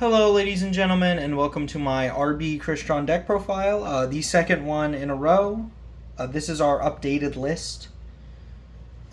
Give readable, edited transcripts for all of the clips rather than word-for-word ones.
Hello ladies and gentlemen, and welcome to my RB Crystron deck profile, the second one in a row. This is our updated list.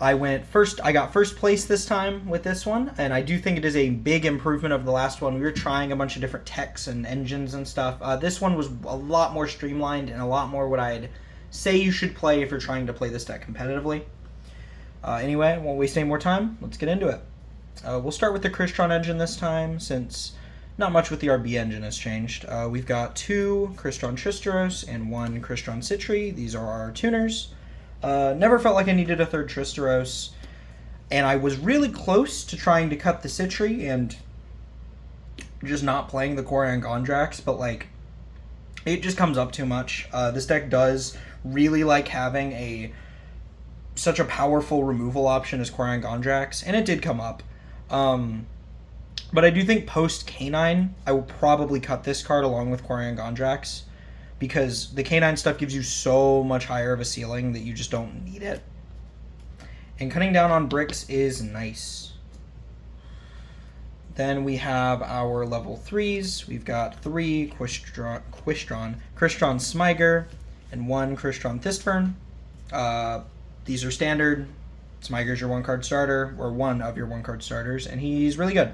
I got first place this time with this one, and I do think it is a big improvement of the last one. We were trying a bunch of different techs and engines and stuff. This one was a lot more streamlined and a lot more what I'd say you should play if you're trying to play this deck competitively. Anyway, won't waste any more time, let's get into it. We'll start with the Crystron engine this time, since not much with the RB engine has changed. We've got 2 Crystron Tristeros and 1 Crystron Citri. These are our tuners. Never felt like I needed a third Tristeros, and I was really close to trying to cut the Citri and just not playing the Corian Gondrax, but like, it just comes up too much. This deck does really like having such a powerful removal option as Corian Gondrax, and it did come up. But I do think post K9, I will probably cut this card along with Corian Gondrax, because the K9 stuff gives you so much higher of a ceiling that you just don't need it. And cutting down on bricks is nice. Then we have our level 3s. We've got 3 Crystron Smyger and 1 Crystron Thistfern. These are standard. Smyger's your 1-card starter, or one of your 1-card starters, and he's really good.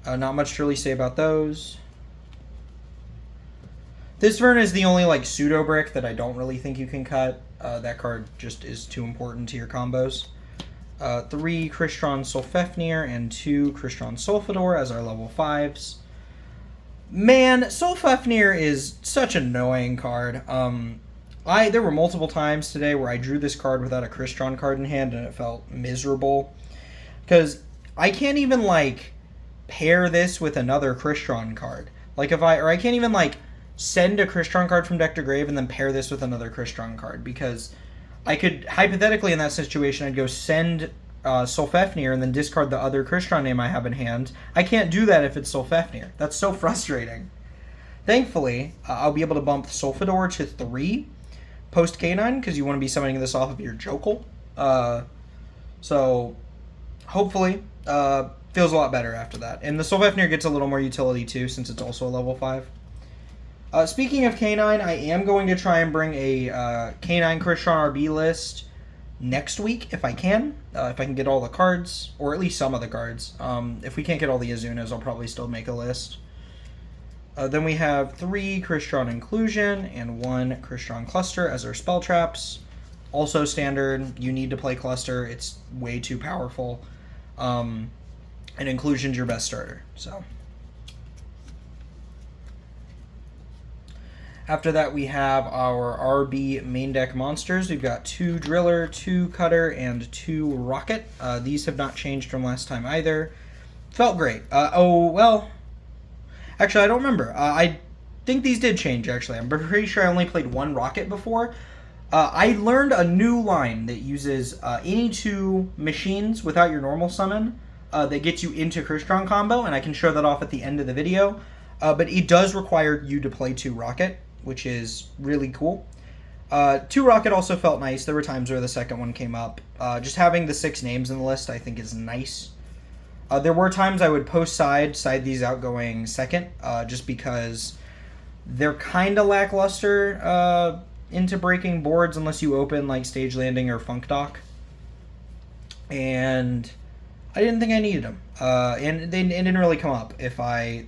Not much to really say about those. Thistfern is the only like pseudo brick that I don't really think you can cut. That card just is too important to your combos. 3 Crystron Solfefnir and 2 Crystron Sulfidor as our level 5s. Man, Solfefnir is such an annoying card. There were multiple times today where I drew this card without a Crystron card in hand, and it felt miserable. Because I can't even, like, pair this with another Crystron card. Like, I can't even, like, send a Crystron card from deck to grave and then pair this with another Crystron card. Because I could, hypothetically in that situation, I'd go send Solfefnir and then discard the other Crystron name I have in hand. I can't do that if it's Solfefnir. That's so frustrating. Thankfully, I'll be able to bump Sulfidor to 3 post K9, because you want to be summoning this off of your Jokul. So, hopefully, feels a lot better after that. And the Solfefnir gets a little more utility too, since it's also a level 5. Speaking of K9, I am going to try and bring a K9 Crystron RB list next week, if I can. If I can get all the cards, or at least some of the cards. If we can't get all the Azunas, I'll probably still make a list. Then we have 3 Crystron Inclusion and 1 Crystron Cluster as our spell traps. Also standard, you need to play Cluster, it's way too powerful. And Inclusion's your best starter. So after that, we have our RB main deck monsters. We've got 2 Driller, 2 Cutter, and 2 Rocket. These have not changed from last time either. Felt great. Actually, I don't remember. I think these did change, actually. I'm pretty sure I only played 1 Rocket before. I learned a new line that uses any 2 machines without your normal summon that gets you into Crystron combo, and I can show that off at the end of the video. But it does require you to play 2 Rocket, which is really cool. 2 Rocket also felt nice. There were times where the second one came up. Just having the 6 names in the list, I think, is nice. There were times I would post side these out going second, just because they're kind of lackluster into breaking boards unless you open like Stage Landing or Funk Dock. And I didn't think I needed them. And it didn't really come up if I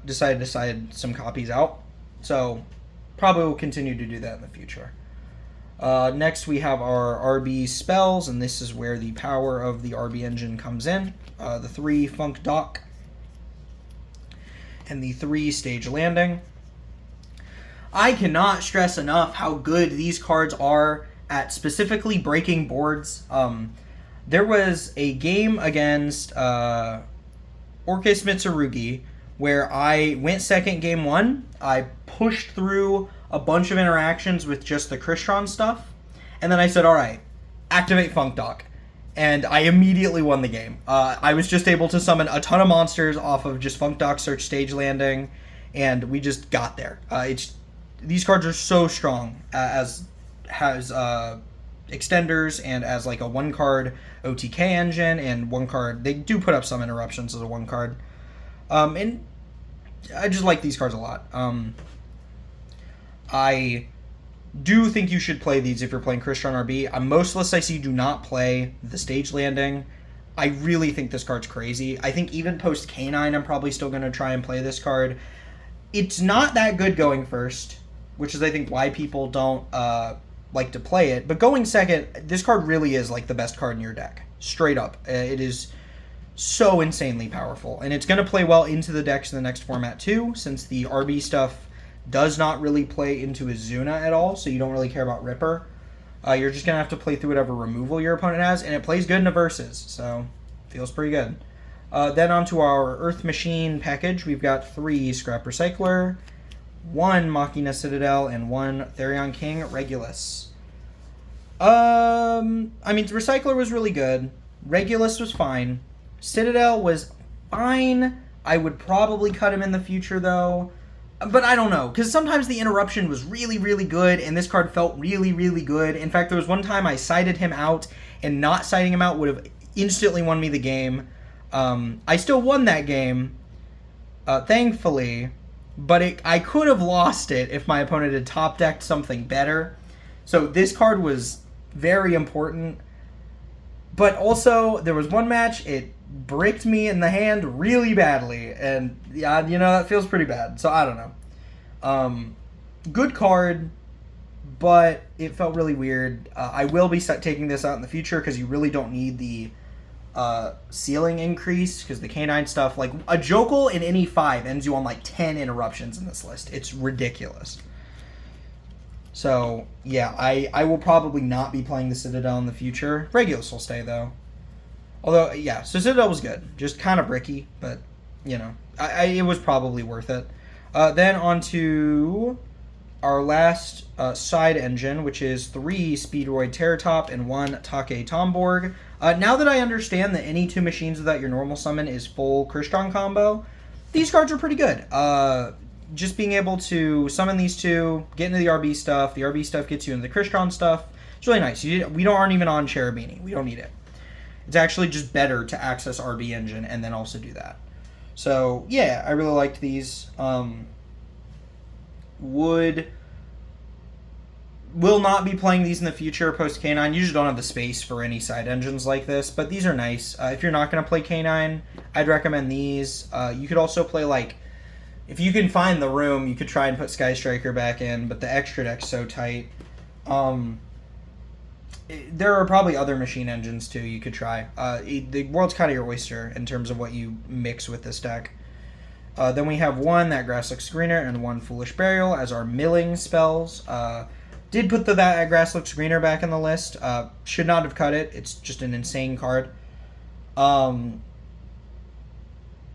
decided to side some copies out. So probably will continue to do that in the future. Next we have our RB spells, and this is where the power of the RB engine comes in. The 3 Funk Dock and the 3 Stage Landing. I cannot stress enough how good these cards are at specifically breaking boards. There was a game against Orcust Mitsurugi where I went second game 1. I pushed through a bunch of interactions with just the Crystron stuff, and then I said, alright, activate Funk Dock. And I immediately won the game. I was just able to summon a ton of monsters off of just Funk Dock, Search, Stage Landing, and we just got there. These cards are so strong as extenders and as like a 1-card OTK engine and 1-card. They do put up some interruptions as a 1-card. And I just like these cards a lot. I do think you should play these if you're playing Crystron RB. Most lists I see do not play the stage landing. I really think this card's crazy. I think even post Canine, I'm probably still going to try and play this card. It's not that good going first, which is I think why people don't like to play it. But going second, this card really is like the best card in your deck. Straight up. It is so insanely powerful. And it's going to play well into the decks in the next format too, since the RB stuff does not really play into Azuna at all, so you don't really care about Ripper. You're just going to have to play through whatever removal your opponent has, and it plays good in the verses, so feels pretty good. Then onto our Earth Machine package, we've got 3 Scrap Recycler, 1 Machina Citadel, and 1 Therion King Regulus. I mean, Recycler was really good. Regulus was fine. Citadel was fine. I would probably cut him in the future, though. But I don't know, because sometimes the interruption was really, really good, and this card felt really, really good. In fact, there was one time I sided him out, and not siding him out would have instantly won me the game. I still won that game, thankfully, but I could have lost it if my opponent had top-decked something better. So this card was very important. But also, there was one match, it bricked me in the hand really badly, and yeah, that feels pretty bad, so I don't know. Good card, but it felt really weird. I will be taking this out in the future, because you really don't need the ceiling increase, because the Canine stuff, like, a Jokul in any 5 ends you on, like, 10 interruptions in this list. It's ridiculous. So, yeah, I will probably not be playing the Citadel in the future. Regulus will stay, though. Although, yeah, so Citadel was good. Just kind of bricky, but, it was probably worth it. Then on to our last side engine, which is 3 Speedroid Terratop and 1 Take Tomborg. Now that I understand that any 2 machines without your normal summon is full Crystron combo, these cards are pretty good. Just being able to summon these 2, get into the RB stuff. The RB stuff gets you into the Crystron stuff. It's really nice. We aren't even on Cherubini. We don't need it. It's actually just better to access RB engine and then also do that. So, yeah, I really liked these. Will not be playing these in the future post Canine. You just don't have the space for any side engines like this, but these are nice. If you're not going to play Canine, I'd recommend these. You could also play, like, if you can find the room, you could try and put Sky Striker back in, but the extra deck's so tight. There are probably other machine engines, too, you could try. The world's kind of your oyster in terms of what you mix with this deck. Then we have 1 That Grass Looks Greener and 1 Foolish Burial as our milling spells. Did put That Grass Looks Greener back in the list. Should not have cut it. It's just an insane card.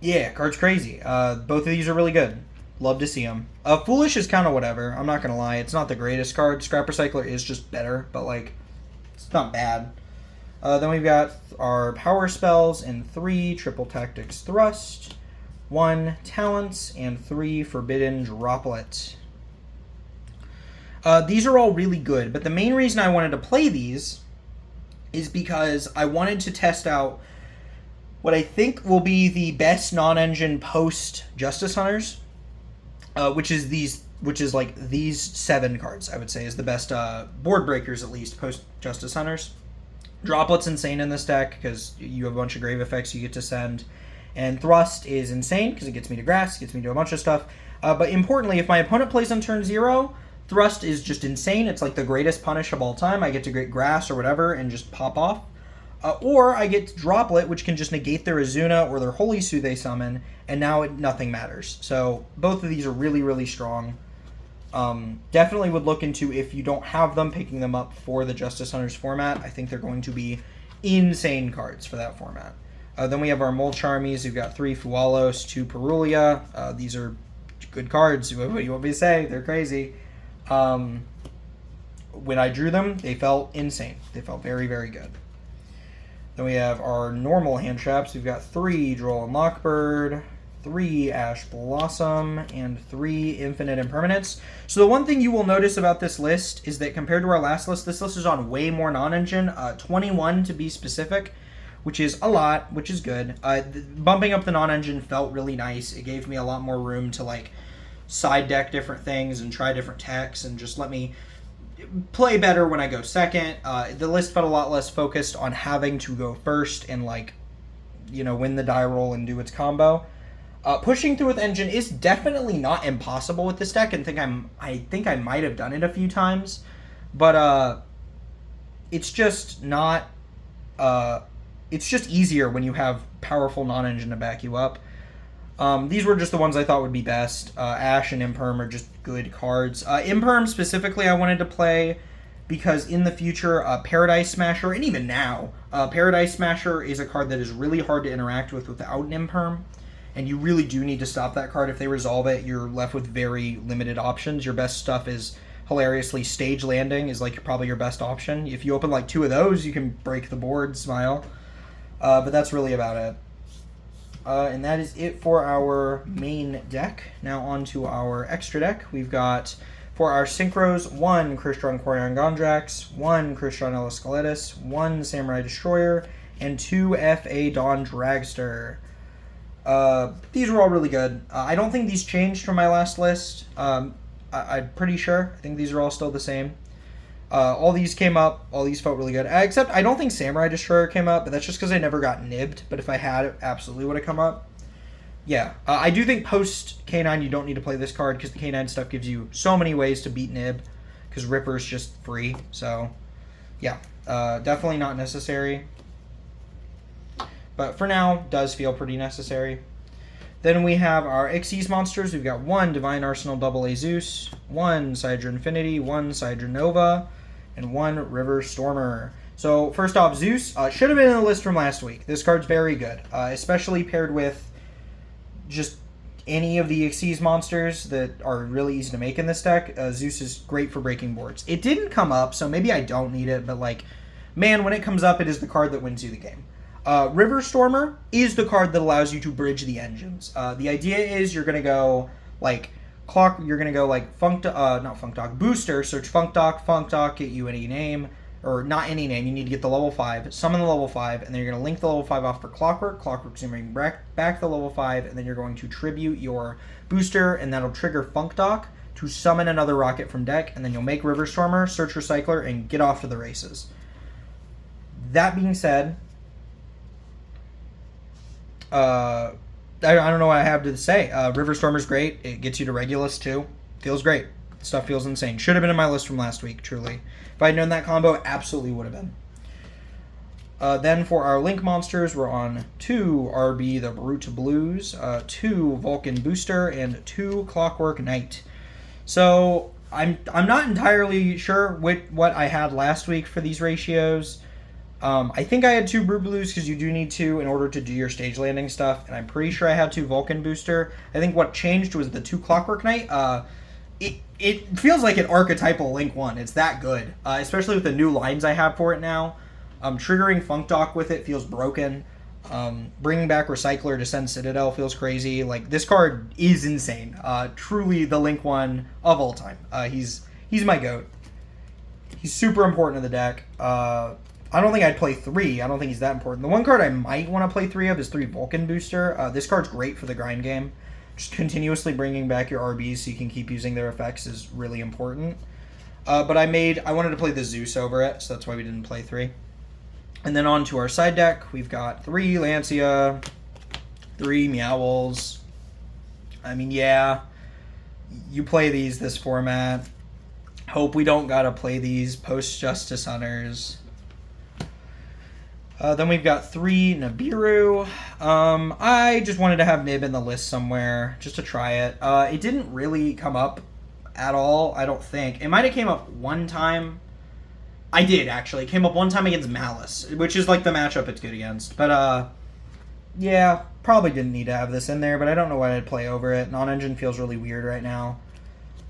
Yeah, card's crazy. Both of these are really good. Love to see them. Foolish is kind of whatever. I'm not going to lie. It's not the greatest card. Scrap Recycler is just better, but, like, it's not bad. Then we've got our power spells in 3 Triple Tactics Thrust, 1 Talents, and 3 Forbidden Droplet. These are all really good, but the main reason I wanted to play these is because I wanted to test out what I think will be the best non-engine post Justice Hunters, which is like these 7 cards, I would say, is the best board breakers, at least, post Justice Hunters. Droplet's insane in this deck, because you have a bunch of grave effects you get to send. And Thrust is insane, because it gets me to grass, gets me to a bunch of stuff. But importantly, if my opponent plays on turn 0, Thrust is just insane. It's like the greatest punish of all time. I get to get grass or whatever and just pop off. Or I get Droplet, which can just negate their Azuna or their Holy Su they summon, and now nothing matters. So both of these are really, really strong. Definitely would look into, if you don't have them, picking them up for the Justice Hunters format. I think they're going to be insane cards for that format. Then we have our Molch armies. We've got 3 Fualos, 2 Perulia. These are good cards. What do you want me to say? They're crazy. When I drew them, they felt insane. They felt very, very good. Then we have our normal hand traps. We've got 3 Droll and Lockbird, 3 Ash Blossom, and 3 Infinite Impermanence. So the one thing you will notice about this list is that compared to our last list, this list is on way more non-engine, 21 to be specific, which is a lot, which is good. Bumping up the non-engine felt really nice. It gave me a lot more room to like side deck different things and try different techs and just let me play better when I go second. The list felt a lot less focused on having to go first and like, you know, win the die roll and do its combo. Pushing through with engine is definitely not impossible with this deck, and I think I might have done it a few times, but it's just not. It's just easier when you have powerful non-engine to back you up. These were just the ones I thought would be best. Ash and Imperm are just good cards. Imperm specifically I wanted to play because in the future, Paradise Smasher, and even now, Paradise Smasher is a card that is really hard to interact with without an Imperm. And you really do need to stop that card. If they resolve it, you're left with very limited options. Your best stuff is, hilariously, Stage Landing is like probably your best option. If you open like 2 of those, you can break the board, smile. But that's really about it. And that is it for our main deck. Now on to our extra deck. We've got, for our Synchros, 1 Crystron Quarion Gondrax, 1 Crystron Ellis Skeletus, 1 Samurai Destroyer, and 2 F.A. Dawn Dragster. These were all really good. I don't think these changed from my last list. I'm pretty sure. I think these are all still the same. All these came up. All these felt really good. Except I don't think Samurai Destroyer came up, but that's just because I never got nibbed. But if I had, it absolutely would have come up. Yeah. I do think post K9 you don't need to play this card because the K9 stuff gives you so many ways to beat nib because Ripper's just free. So, yeah. Definitely not necessary. But for now, does feel pretty necessary. Then we have our Xyz monsters. We've got 1 Divine Arsenal AA Zeus, 1 Sidra Infinity, 1 Sidra Nova, and 1 River Stormer. So first off, Zeus should have been in the list from last week. This card's very good, especially paired with just any of the Xyz monsters that are really easy to make in this deck. Zeus is great for breaking boards. It didn't come up, so maybe I don't need it, but like, man, when it comes up, it is the card that wins you the game. River Stormer is the card that allows you to bridge the engines. The idea is you're going to go, like, you're going to go, like, not Funk Doc, Booster, search Funk Doc, get you any name, or not any name, you need to get the level 5, summon the level 5, and then you're going to link the level 5 off for Clockwork's going to bring back the level 5, and then you're going to tribute your Booster, and that'll trigger Funk Doc to summon another rocket from deck, and then you'll make River Stormer, search Recycler, and get off to the races. That being said, I don't know what I have to say. River Stormer's great. It gets you to Regulus too. Feels great. Stuff feels insane. Should have been in my list from last week, truly. If I had known that combo, it absolutely would have been. Then for our Link monsters, we're on 2 RB, the Brute Blues, 2 Vulcan Booster, and 2 Clockwork Knight. So I'm not entirely sure what I had last week for these ratios. I think I had 2 Brute Blues because you do need 2 in order to do your stage landing stuff, and I'm pretty sure I had 2 Vulcan Booster. I think what changed was the 2 Clockwork Knight. It feels like an archetypal Link 1. It's that good, especially with the new lines I have for it now. Triggering Funk Doc with it feels broken. Bringing back Recycler to send Citadel feels crazy. Like, this card is insane. Truly the Link 1 of all time. He's my GOAT. He's super important in the deck. I don't think I'd play 3. I don't think he's that important. The one card I might want to play 3 of is 3 Vulcan Booster. This card's great for the grind game. Just continuously bringing back your RBs so you can keep using their effects is really important. But I wanted to play the Zeus over it, so that's why we didn't play 3. And then on to our side deck, we've got 3 Lancia, 3 Meowls. I mean, yeah, you play this format. Hope we don't gotta play these post-Justice Hunters. Then we've got 3 Nibiru. I just wanted to have Nib in the list somewhere, just to try it. It didn't really come up at all, I don't think. It might have came up one time. I did, actually. It came up one time against Maliss, which is like the matchup it's good against. But, yeah, probably didn't need to have this in there, but I don't know why I'd play over it. Non-Engine feels really weird right now.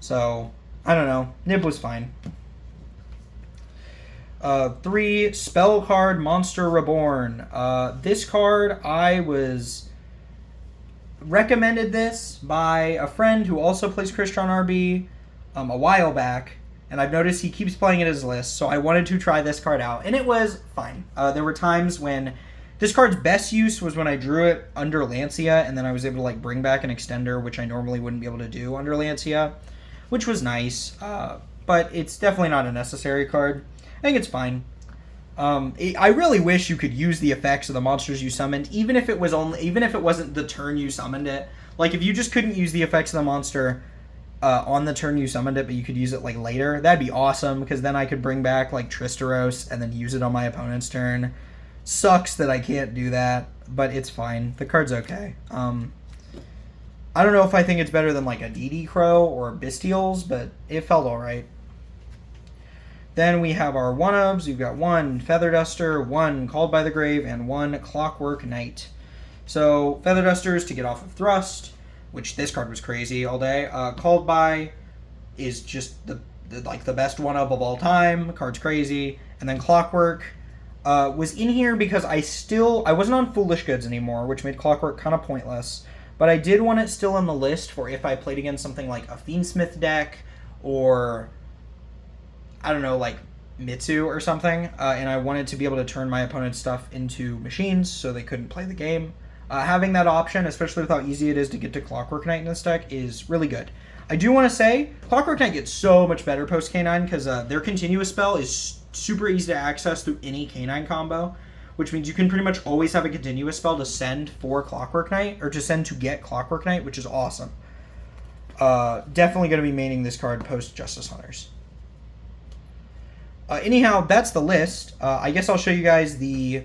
So, I don't know. Nib was fine. 3 Spell Card Monster Reborn. This card, I was recommended this by a friend who also plays Crystron RB a while back, and I've noticed he keeps playing it as his list, so I wanted to try this card out, and it was fine. There were times when This card's best use was when I drew it under Lancia, and then I was able to like bring back an extender, which I normally wouldn't be able to do under Lancia, which was nice. But it's definitely not a necessary card. I think it's fine. I really wish you could use the effects of the monsters you summoned, even if it wasn't the turn you summoned it. Like if you just couldn't use the effects of the monster on the turn you summoned it, but you could use it like later, that'd be awesome, because then I could bring back like Tristeros and then use it on my opponent's turn. Sucks that I can't do that, but it's fine. The card's okay. I don't know if I think it's better than like a DD Crow or Bestials, but it felt alright. Then we have our one-ofs. We've got 1 Feather Duster, 1 Called by the Grave, and 1 Clockwork Knight. So Feather Dusters to get off of Thrust, which this card was crazy all day. Called by is just the best one-of all time. The card's crazy. And then Clockwork was in here because I wasn't on Foolish Goods anymore, which made Clockwork kind of pointless. But I did want it still on the list for if I played against something like a Fiendsmith deck or, I don't know, like Mitsu or something. And I wanted to be able to turn my opponent's stuff into machines so they couldn't play the game. Having that option, especially with how easy it is to get to Clockwork Knight in this deck, is really good. I do want to say, Clockwork Knight gets so much better post-K9 because their continuous spell is super easy to access through any K9 combo, which means you can pretty much always have a continuous spell to send for Clockwork Knight, or to send to get Clockwork Knight, which is awesome. Definitely going to be maining this card post-Justice Hunters. Anyhow, that's the list. I guess I'll show you guys the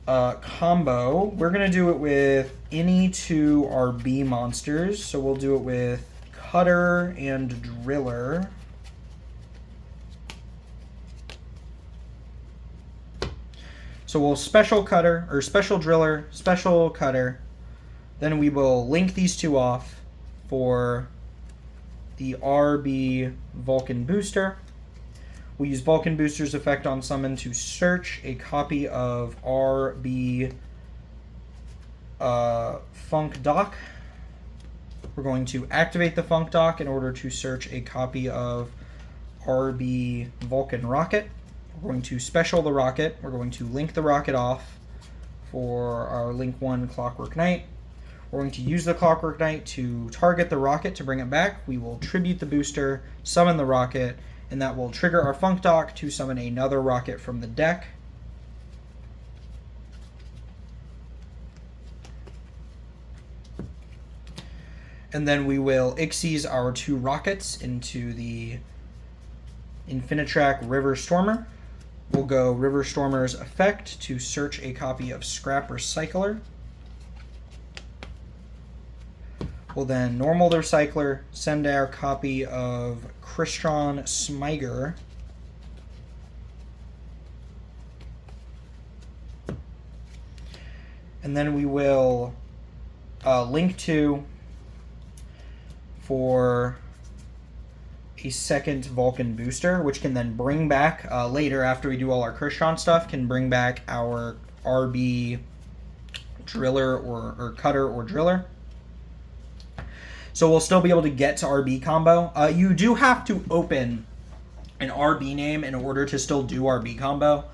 combo. We're going to do it with any 2 RB monsters, so we'll do it with Cutter and Driller. So we'll special Cutter, or special Driller, special Cutter. Then we will link these 2 off for the RB Vulcan Booster. We'll use Vulcan Booster's effect on summon to search a copy of RB Funk Dock. We're going to activate the Funk Dock in order to search a copy of RB Vulcan Rocket. We're going to special the Rocket. We're going to link the Rocket off for our Link 1 Clockwork Knight. We're going to use the Clockwork Knight to target the Rocket to bring it back. We will tribute the booster, summon the Rocket, and that will trigger our Funk Dock to summon another Rocket from the deck. And then we will Ixies our 2 Rockets into the Infinitrack River Stormer. We'll go River Stormer's effect to search a copy of Scrap Recycler. We'll then normal the Recycler, send our copy of Crystron Smiger. And then we will link 2 for a second Vulcan Booster, which can then bring back, later after we do all our Crystron stuff, can bring back our RB Driller or Cutter or Driller. So we'll still be able to get to RB combo. You do have to open an RB name in order to still do RB combo,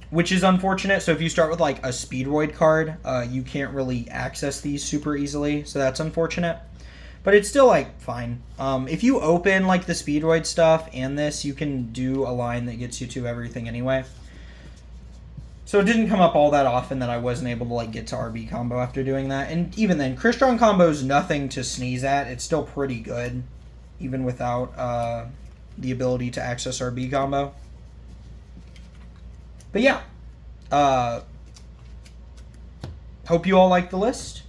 which is unfortunate. So if you start with like a Speedroid card, you can't really access these super easily. So that's unfortunate. But it's still like fine. If you open like the Speedroid stuff and this, you can do a line that gets you to everything anyway. So it didn't come up all that often that I wasn't able to like get to RB combo after doing that. And even then, Crystron combo is nothing to sneeze at. It's still pretty good, even without the ability to access RB combo. But yeah, hope you all like the list.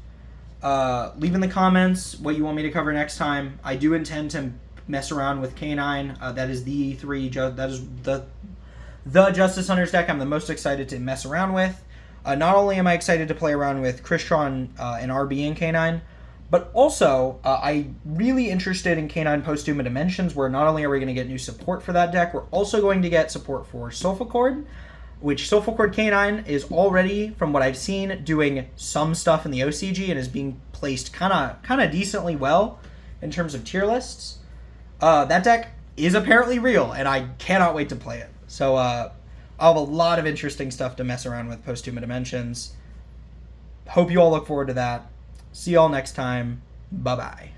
Leave in the comments what you want me to cover next time. I do intend to mess around with K9. That is the that is the Justice Hunters deck I'm the most excited to mess around with. Not only am I excited to play around with Crystron and RB and K9, but also I'm really interested in K9 Post-Doom of Dimensions, where not only are we going to get new support for that deck, we're also going to get support for Sulfur, which Sulfur K9 is already, from what I've seen, doing some stuff in the OCG and is being placed kind of decently well in terms of tier lists. That deck is apparently real, and I cannot wait to play it. So I'll have a lot of interesting stuff to mess around with post-Tuma Dimensions. Hope you all look forward to that. See y'all next time. Bye-bye.